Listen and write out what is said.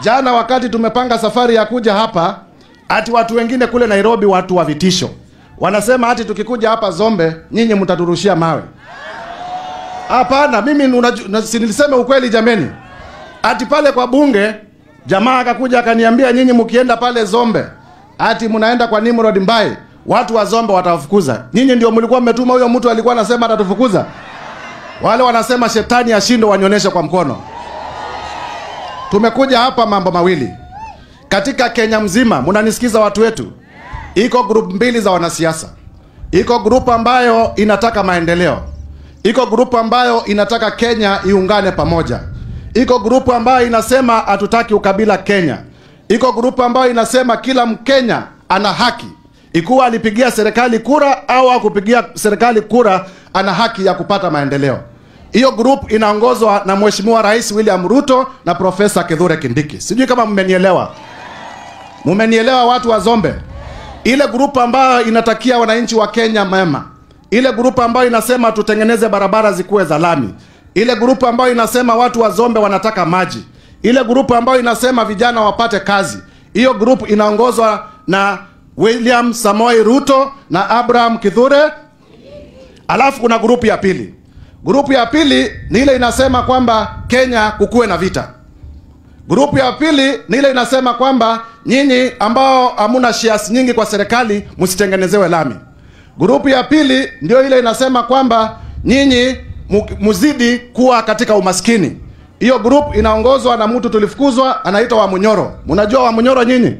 Jana wakati tumepanga safari ya kuja hapa, ati watu wengine kule Nairobi, watu wa vitisho, wanasema ati tukikuja hapa Zombe nyinyi mtaturushia mawe. Hapana, mimi nilisema ukweli jameni. Ati pale kwa bunge jamaa akakuja akaniambia nyinyi mkienda pale Zombe ati mnaenda kwa Nimrod Mbai, watu wa Zombe watawafukuza. Nyinyi ndio mlikuwa mmetuma huyo mtu alikuwa anasema atatufukuza? Wale wanasema shetani ashindo wanyonyeshe kwa mkono. Tumekuja hapa mambo mawili. Katika Kenya mzima, mnanisikiza watu wetu? Iko group mbili za wanasiasa. Iko group ambayo inataka maendeleo. Iko group ambayo inataka Kenya iungane pamoja. Iko group ambayo inasema hatutaki ukabila Kenya. Iko group ambayo inasema kila Mkenya ana haki, ikuwa alipigia serikali kura au hakupigia serikali kura, ana haki ya kupata maendeleo. Hiyo group inaongozwa na Mheshimiwa Rais William Ruto na Profesa Kithure Kindiki. Sijui kama mmenielewa. Mmenielewa watu wa Zombe? Ile group ambayo inatakia wananchi wa Kenya mema. Ile group ambayo inasema tutengeneze barabara zikuwe za lami. Ile group ambayo inasema watu wa Zombe wanataka maji. Ile group ambayo inasema vijana wapate kazi. Hiyo group inaongozwa na William Samoei Ruto na Abraham Kithure. Alafu kuna group ya pili. Group ya pili ni ile inasema kwamba Kenya kukuwe na vita. Group ya pili ni ile inasema kwamba nyinyi ambao hamuna shares nyingi kwa serikali msitengenezewe lami. Group ya pili ndio ile inasema kwamba nyinyi muzidi kuwa katika umaskini. Hiyo group inaongozwa na mtu tulifukuzwa anaitwa Wamunyoro. Mnajua Wamunyoro nyinyi?